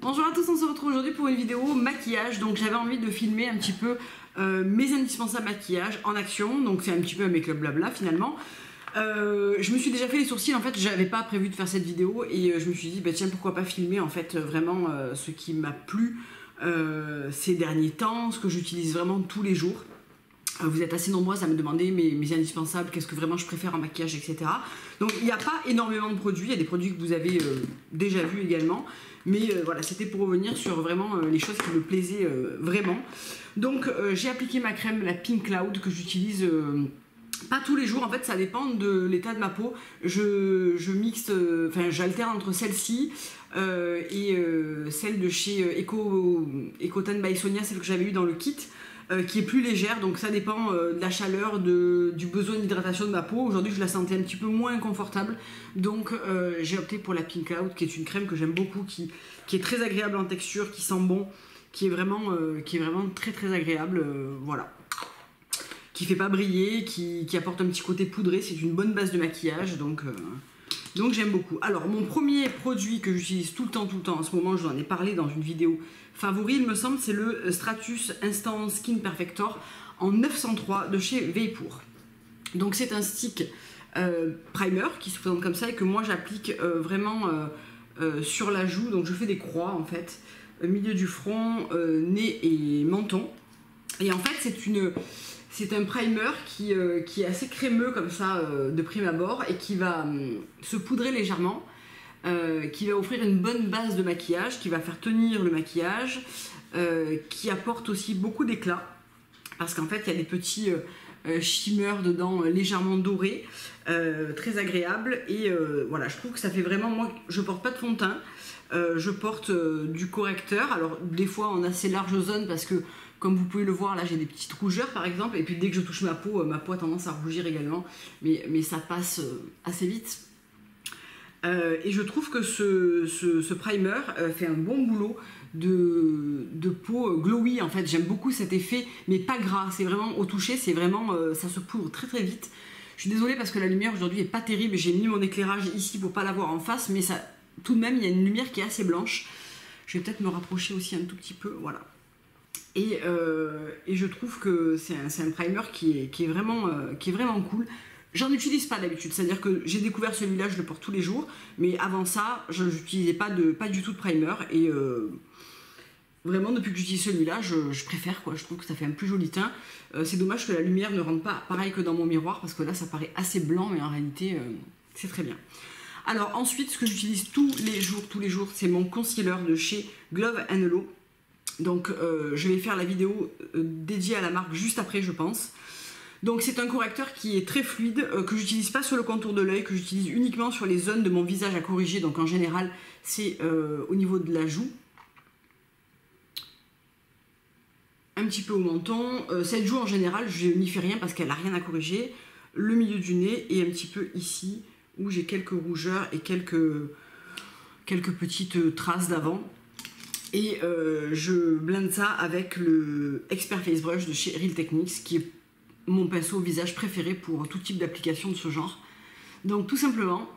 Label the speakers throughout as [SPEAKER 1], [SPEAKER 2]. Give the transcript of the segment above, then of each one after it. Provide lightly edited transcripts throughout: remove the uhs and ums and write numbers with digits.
[SPEAKER 1] Bonjour à tous, on se retrouve aujourd'hui pour une vidéo maquillage. Donc j'avais envie de filmer un petit peu mes indispensables maquillages en action. Donc c'est un petit peu un make-up blabla finalement. Je me suis déjà fait les sourcils, en fait j'avais pas prévu de faire cette vidéo et je me suis dit bah tiens pourquoi pas filmer en fait vraiment ce qui m'a plu ces derniers temps, ce que j'utilise vraiment tous les jours. Vous êtes assez nombreuses à me demander mes indispensables, qu'est-ce que vraiment je préfère en maquillage, etc. Donc il n'y a pas énormément de produits, il y a des produits que vous avez déjà vus également. Mais voilà, c'était pour revenir sur vraiment les choses qui me plaisaient vraiment. Donc j'ai appliqué ma crème, la Pink Cloud, que j'utilise pas tous les jours. En fait, ça dépend de l'état de ma peau. Je mixe, enfin j'alterne entre celle-ci et celle de chez Ecotan by Sonia, celle que j'avais eue dans le kit. Qui est plus légère, donc ça dépend de la chaleur, du besoin d'hydratation de ma peau. Aujourd'hui je la sentais un petit peu moins confortable, donc j'ai opté pour la Pink Cloud, qui est une crème que j'aime beaucoup, qui est très agréable en texture, qui sent bon, qui est vraiment très très agréable, voilà. Qui fait pas briller, qui apporte un petit côté poudré, c'est une bonne base de maquillage, donc j'aime beaucoup. Alors mon premier produit que j'utilise tout le temps en ce moment, je vous en ai parlé dans une vidéo favori, il me semble, c'est le Stratus Instant Skin Perfector en 903 de chez Vapor. Donc c'est un stick primer qui se présente comme ça et que moi j'applique vraiment sur la joue. Donc je fais des croix en fait, milieu du front, nez et menton. Et en fait c'est un primer qui est assez crémeux comme ça de prime abord et qui va se poudrer légèrement, qui va offrir une bonne base de maquillage, qui va faire tenir le maquillage, qui apporte aussi beaucoup d'éclat parce qu'en fait il y a des petits shimmers dedans légèrement dorés, très agréables et voilà, je trouve que ça fait vraiment, moi je porte pas de fond de teint, je porte du correcteur, alors des fois en assez large zone parce que comme vous pouvez le voir là j'ai des petites rougeurs par exemple et puis dès que je touche ma peau a tendance à rougir également mais ça passe assez vite et je trouve que ce primer fait un bon boulot de peau glowy en fait. J'aime beaucoup cet effet mais pas gras, c'est vraiment au toucher, c'est vraiment ça se poudre très très vite. Je suis désolée parce que la lumière aujourd'hui est pas terrible, j'ai mis mon éclairage ici pour pas l'avoir en face mais ça, tout de même il y a une lumière qui est assez blanche. Je vais peut-être me rapprocher aussi un tout petit peu, voilà. Et je trouve que c'est un primer qui est vraiment cool. J'en utilise pas d'habitude, c'est-à-dire que j'ai découvert celui-là, je le porte tous les jours, mais avant ça, je n'utilisais pas du tout de primer, et vraiment depuis que j'utilise celui-là, je préfère quoi, je trouve que ça fait un plus joli teint. C'est dommage que la lumière ne rentre pas pareil que dans mon miroir, parce que là ça paraît assez blanc, mais en réalité c'est très bien. Alors ensuite, ce que j'utilise tous les jours, c'est mon concealer de chez Glove & Halo. Donc je vais faire la vidéo dédiée à la marque juste après je pense. Donc c'est un correcteur qui est très fluide, que j'utilise pas sur le contour de l'œil, que j'utilise uniquement sur les zones de mon visage à corriger. Donc en général c'est au niveau de la joue, un petit peu au menton. Cette joue en général je n'y fais rien parce qu'elle n'a rien à corriger. Le milieu du nez et un petit peu ici où j'ai quelques rougeurs et quelques petites traces d'avant. Et je blende ça avec le Expert Face Brush de chez Real Techniques, qui est mon pinceau visage préféré pour tout type d'application de ce genre. Donc tout simplement,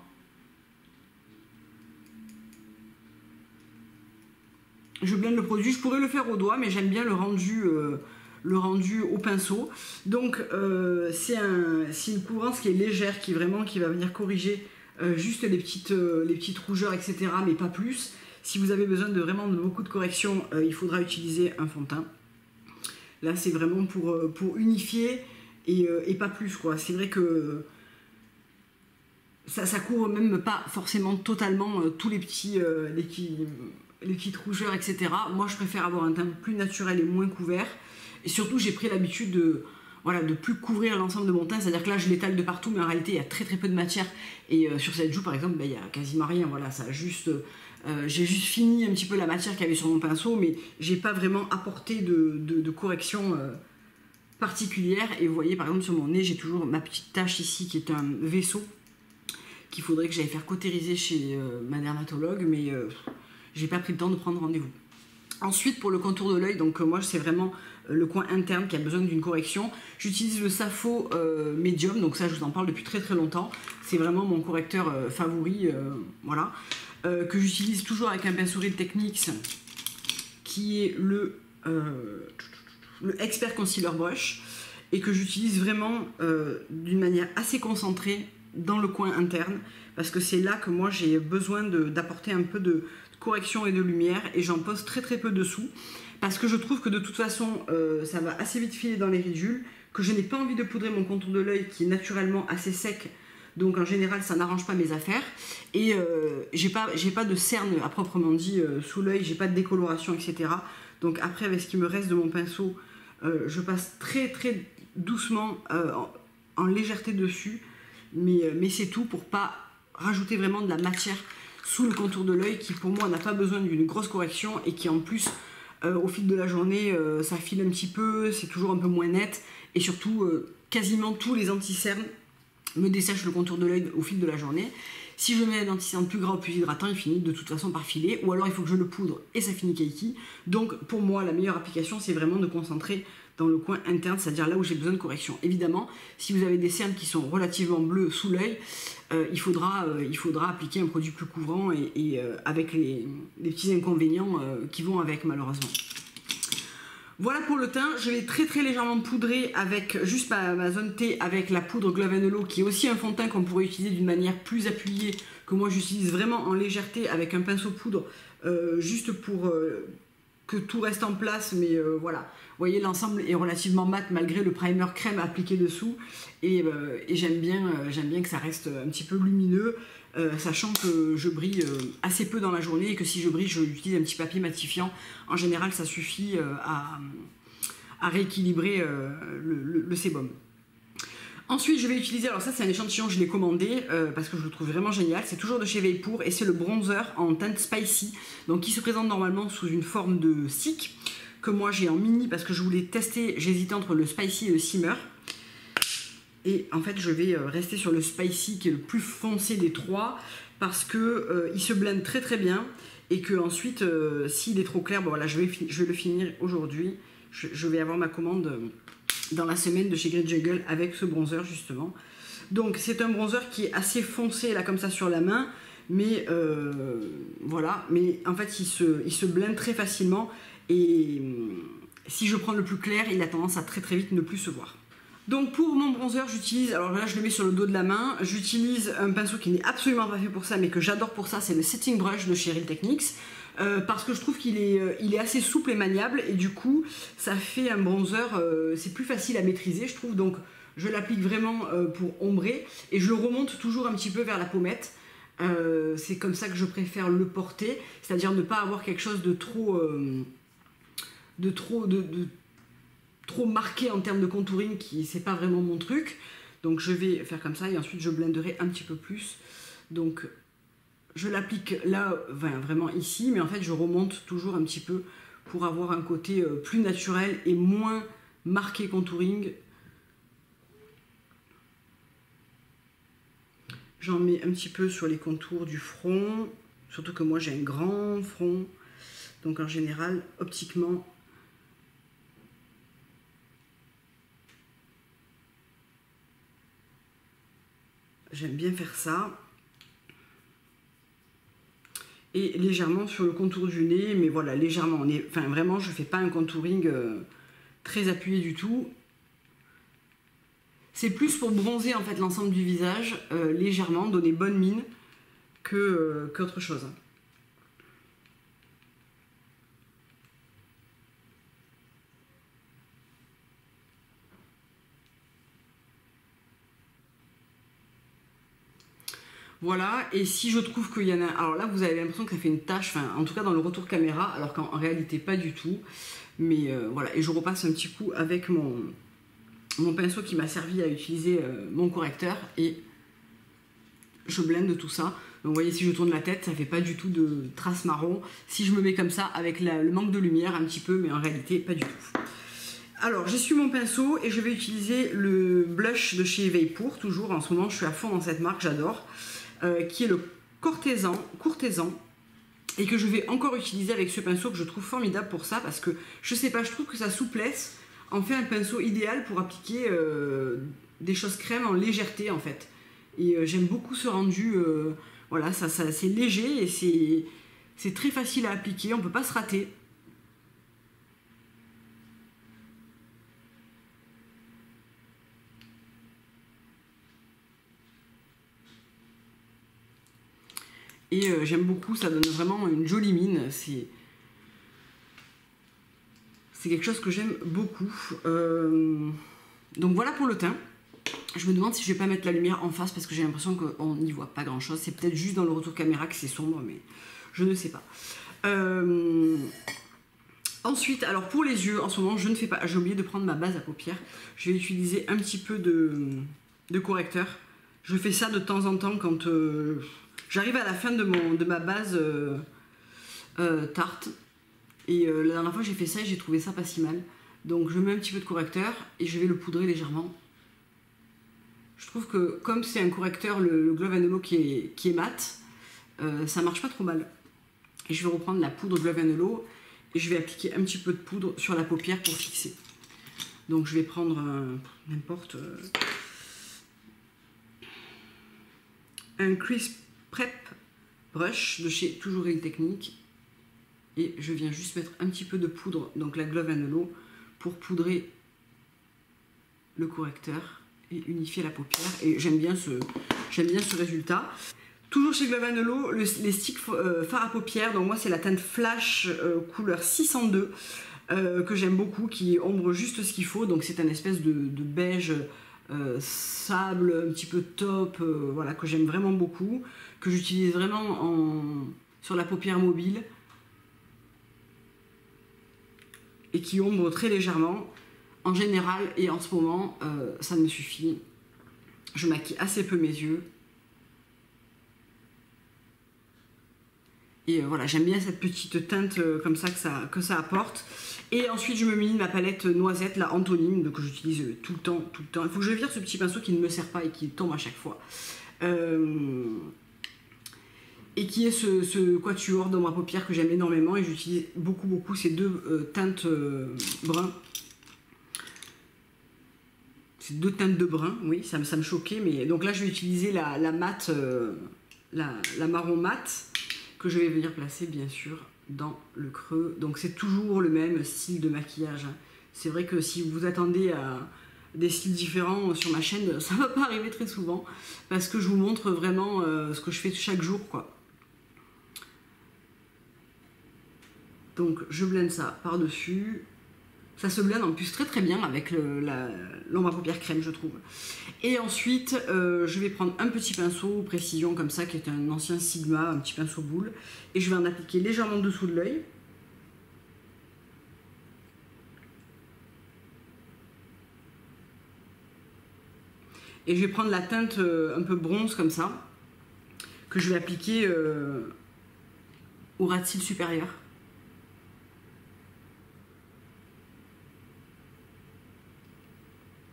[SPEAKER 1] je blende le produit. Je pourrais le faire au doigt, mais j'aime bien le rendu au pinceau. Donc c'est une couvrance qui est légère, qui va venir corriger juste les petites rougeurs, etc., mais pas plus. Si vous avez besoin de vraiment beaucoup de correction, il faudra utiliser un fond de teint. Là, c'est vraiment pour unifier et pas plus, quoi. C'est vrai que ça couvre même pas forcément totalement tous les petites rougeurs, etc. Moi, je préfère avoir un teint plus naturel et moins couvert. Et surtout, j'ai pris l'habitude de plus couvrir l'ensemble de mon teint, c'est-à-dire que là je l'étale de partout, mais en réalité il y a très peu de matière, et sur cette joue par exemple il y a quasiment rien, voilà, ça a juste j'ai juste fini un petit peu la matière qu'il y avait sur mon pinceau, mais j'ai pas vraiment apporté de correction particulière. Et vous voyez par exemple sur mon nez j'ai toujours ma petite tache ici qui est un vaisseau qu'il faudrait que j'aille faire cautériser chez ma dermatologue, mais j'ai pas pris le temps de prendre rendez-vous. Ensuite pour le contour de l'œil, donc moi c'est vraiment le coin interne qui a besoin d'une correction. J'utilise le Safo Medium, donc ça je vous en parle depuis très longtemps. C'est vraiment mon correcteur favori, voilà. que j'utilise toujours avec un pinceau Real Techniques qui est le Expert Concealer Brush et que j'utilise vraiment d'une manière assez concentrée dans le coin interne parce que c'est là que moi j'ai besoin d'apporter un peu de correction et de lumière et j'en pose très peu dessous parce que je trouve que de toute façon ça va assez vite filer dans les ridules, que je n'ai pas envie de poudrer mon contour de l'œil qui est naturellement assez sec, donc en général ça n'arrange pas mes affaires et j'ai pas de cerne à proprement dit sous l'œil, j'ai pas de décoloration, etc. Donc après avec ce qui me reste de mon pinceau, je passe très doucement en légèreté dessus, mais c'est tout pour pas rajouter vraiment de la matière sous le contour de l'œil qui pour moi n'a pas besoin d'une grosse correction et qui en plus au fil de la journée ça file un petit peu, c'est toujours un peu moins net et surtout quasiment tous les anti-cernes me dessèchent le contour de l'œil au fil de la journée. Si je mets un anti-cerne plus gras ou plus hydratant, il finit de toute façon par filer, ou alors il faut que je le poudre et ça finit kiki. Donc pour moi la meilleure application c'est vraiment de concentrer dans le coin interne, c'est-à-dire là où j'ai besoin de correction. Évidemment, si vous avez des cernes qui sont relativement bleues sous l'œil, il faudra appliquer un produit plus couvrant et avec les petits inconvénients qui vont avec malheureusement. Voilà pour le teint, je vais très légèrement poudrer avec juste ma zone T avec la poudre Glove & Halo qui est aussi un fond de teint qu'on pourrait utiliser d'une manière plus appuyée, que moi j'utilise vraiment en légèreté avec un pinceau poudre juste pour que tout reste en place, mais voilà. Vous voyez, l'ensemble est relativement mat malgré le primer crème appliqué dessous et j'aime bien que ça reste un petit peu lumineux. Sachant que je brille assez peu dans la journée et que si je brille, j'utilise un petit papier matifiant. En général, ça suffit à rééquilibrer le sébum. Ensuite, je vais utiliser, alors ça c'est un échantillon, je l'ai commandé parce que je le trouve vraiment génial. C'est toujours de chez Veilpour et c'est le bronzer en teinte spicy, donc qui se présente normalement sous une forme de stick que moi j'ai en mini parce que je voulais tester, j'hésitais entre le spicy et le shimmer. Et en fait je vais rester sur le spicy qui est le plus foncé des trois parce que il se blende très bien et que ensuite s'il est trop clair, bon voilà, je vais le finir aujourd'hui. Je vais avoir ma commande dans la semaine de chez Great Juggle avec ce bronzer justement. Donc c'est un bronzer qui est assez foncé là comme ça sur la main, mais voilà, mais en fait il se blende très facilement et si je prends le plus clair, il a tendance à très vite ne plus se voir. Donc pour mon bronzer, j'utilise, alors là je le mets sur le dos de la main, j'utilise un pinceau qui n'est absolument pas fait pour ça mais que j'adore pour ça, c'est le Setting Brush de chez Real Techniques. Parce que je trouve qu'il est assez souple et maniable et du coup ça fait un bronzer, c'est plus facile à maîtriser je trouve, donc je l'applique vraiment pour ombrer et je le remonte toujours un petit peu vers la pommette. C'est comme ça que je préfère le porter, c'est-à-dire ne pas avoir quelque chose de trop marqué en termes de contouring qui c'est pas vraiment mon truc. Donc je vais faire comme ça et ensuite je blenderai un petit peu plus. Donc je l'applique là, vraiment ici, mais en fait je remonte toujours un petit peu pour avoir un côté plus naturel et moins marqué contouring. J'en mets un petit peu sur les contours du front, surtout que moi j'ai un grand front, donc en général, optiquement, j'aime bien faire ça. Et légèrement sur le contour du nez, mais voilà, légèrement, enfin vraiment je fais pas un contouring très appuyé du tout. C'est plus pour bronzer en fait l'ensemble du visage, légèrement, donner bonne mine qu'autre chose. Voilà, et si je trouve qu'il y en a... Alors là, vous avez l'impression que ça fait une tache, enfin, en tout cas dans le retour caméra, alors qu'en réalité, pas du tout. Mais voilà, et je repasse un petit coup avec mon pinceau qui m'a servi à utiliser mon correcteur, et je blende tout ça. Donc vous voyez, si je tourne la tête, ça fait pas du tout de traces marron. Si je me mets comme ça, avec le manque de lumière, un petit peu, mais en réalité, pas du tout. Alors, j'essuie mon pinceau et je vais utiliser le blush de chez Veilpour, toujours en ce moment, je suis à fond dans cette marque, j'adore. Qui est le Courtesan, et que je vais encore utiliser avec ce pinceau que je trouve formidable pour ça, parce que je sais pas, je trouve que sa souplesse en fait un pinceau idéal pour appliquer des choses crème en légèreté en fait. Et j'aime beaucoup ce rendu Voilà, ça c'est léger et c'est très facile à appliquer, on ne peut pas se rater. Et j'aime beaucoup, ça donne vraiment une jolie mine. C'est quelque chose que j'aime beaucoup. Donc voilà pour le teint. Je me demande si je vais pas mettre la lumière en face parce que j'ai l'impression qu'on n'y voit pas grand chose. C'est peut-être juste dans le retour caméra que c'est sombre, mais je ne sais pas. Ensuite, alors pour les yeux, en ce moment je ne fais pas, j'ai oublié de prendre ma base à paupières. Je vais utiliser un petit peu de correcteur. Je fais ça de temps en temps quand j'arrive à la fin de ma base tarte. Et la dernière fois j'ai fait ça et j'ai trouvé ça pas si mal. Donc je mets un petit peu de correcteur et je vais le poudrer légèrement. Je trouve que comme c'est un correcteur, le Glove & Holo qui est mat, ça marche pas trop mal. Et je vais reprendre la poudre Glove & Holo et je vais appliquer un petit peu de poudre sur la paupière pour fixer. Donc je vais prendre n'importe un Crisp Prep Brush de chez Toujours Real Technique. Et je viens juste mettre un petit peu de poudre, donc la Glove & Holo, pour poudrer le correcteur et unifier la paupière. Et j'aime bien ce résultat. Toujours chez Glove & Holo, les sticks fard à paupières. Donc moi c'est la teinte Flash couleur 602 que j'aime beaucoup, qui ombre juste ce qu'il faut. Donc c'est un espèce de beige sable, un petit peu taupe, voilà, que j'aime vraiment beaucoup, que j'utilise vraiment sur la paupière mobile et qui ombre très légèrement. En général et en ce moment, ça me suffit. Je maquille assez peu mes yeux. Et voilà, j'aime bien cette petite teinte comme ça que ça apporte. Et ensuite, je me mets ma palette noisette, la Antonine, que j'utilise tout le temps. Il faut que je vire ce petit pinceau qui ne me sert pas et qui tombe à chaque fois. Et qui est ce quatuor d'ombre à paupières que j'aime énormément. Et j'utilise beaucoup ces deux teintes bruns. Ces deux teintes de brun, oui, ça me choquait. Mais donc là, je vais utiliser la mat, la marron mat, que je vais venir placer, bien sûr, dans le creux. Donc c'est toujours le même style de maquillage. C'est vrai que si vous attendez à des styles différents sur ma chaîne, ça ne va pas arriver très souvent. Parce que je vous montre vraiment ce que je fais chaque jour, quoi. Donc je blende ça par-dessus. Ça se blende en plus très bien avec l'ombre à paupières crème, je trouve. Et ensuite, je vais prendre un petit pinceau précision comme ça, qui est un ancien Sigma, un petit pinceau boule. Et je vais en appliquer légèrement en dessous de l'œil. Et je vais prendre la teinte un peu bronze comme ça, que je vais appliquer au ras de cils supérieur.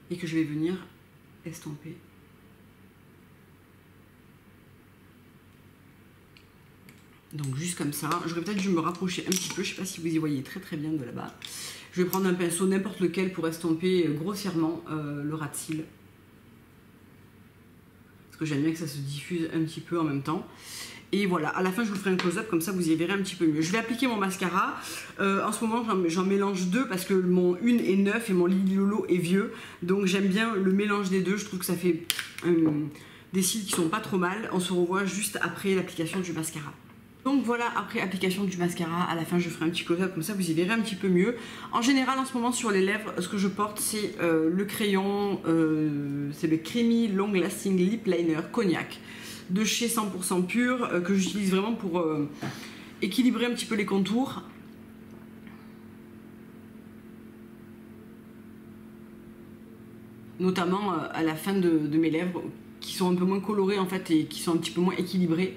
[SPEAKER 1] Et que je vais venir estomper. Donc juste comme ça. J'aurais peut-être dû me rapprocher un petit peu, je ne sais pas si vous y voyez très bien de là-bas. Je vais prendre un pinceau n'importe lequel pour estomper grossièrement le ras de cils. Parce que j'aime bien que ça se diffuse un petit peu en même temps. Et voilà, à la fin je vous ferai un close-up, comme ça vous y verrez un petit peu mieux. Je vais appliquer mon mascara. En ce moment j'en mélange deux parce que mon une est neuf et mon Lily Lolo est vieux. Donc j'aime bien le mélange des deux, je trouve que ça fait des cils qui sont pas trop mal. On se revoit juste après l'application du mascara. Donc voilà, après application du mascara, à la fin je ferai un petit close-up, comme ça vous y verrez un petit peu mieux. En général en ce moment sur les lèvres, ce que je porte c'est le crayon, c'est le Creamy Long Lasting Lip Liner Cognac de chez 100% Pur, que j'utilise vraiment pour équilibrer un petit peu les contours. Notamment à la fin de mes lèvres, qui sont un peu moins colorées en fait et qui sont un petit peu moins équilibrées.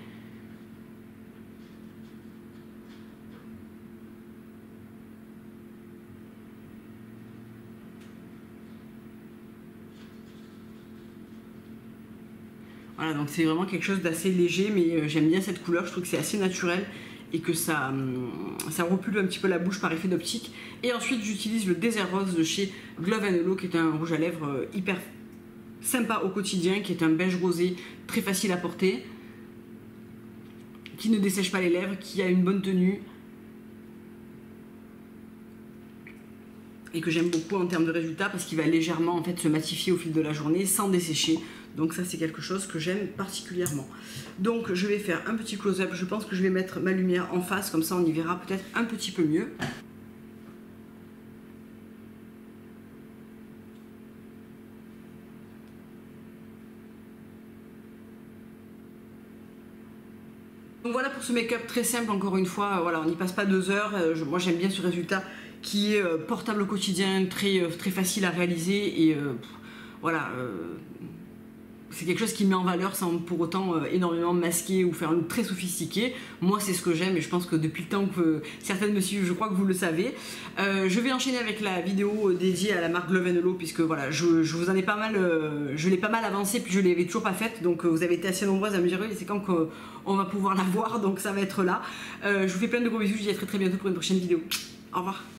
[SPEAKER 1] Voilà, donc c'est vraiment quelque chose d'assez léger, mais j'aime bien cette couleur, je trouve que c'est assez naturel et que ça repule un petit peu la bouche par effet d'optique. Et ensuite j'utilise le Désert Rose de chez Glove & Holo, qui est un rouge à lèvres hyper sympa au quotidien, qui est un beige rosé très facile à porter. qui ne dessèche pas les lèvres, qui a une bonne tenue et que j'aime beaucoup en termes de résultats parce qu'il va légèrement en fait se matifier au fil de la journée sans dessécher. Donc ça c'est quelque chose que j'aime particulièrement. Donc je vais faire un petit close-up, je pense que je vais mettre ma lumière en face, comme ça on y verra peut-être un petit peu mieux. Donc voilà pour ce make-up très simple, encore une fois, voilà, on n'y passe pas 2 heures. Moi j'aime bien ce résultat qui est portable au quotidien, très facile à réaliser et voilà, c'est quelque chose qui met en valeur sans pour autant énormément masquer ou faire un look très sophistiqué. Moi c'est ce que j'aime et je pense que depuis le temps que certaines me suivent, je crois que vous le savez. Je vais enchaîner avec la vidéo dédiée à la marque Love & Hello puisque voilà, je vous en ai pas mal, je l'ai pas mal avancé puis je l'avais toujours pas faite, donc vous avez été assez nombreuses à me dire oui, c'est quand qu'on va pouvoir la voir, donc ça va être là. Je vous fais plein de gros bisous, je vous dis à très bientôt pour une prochaine vidéo. Au revoir.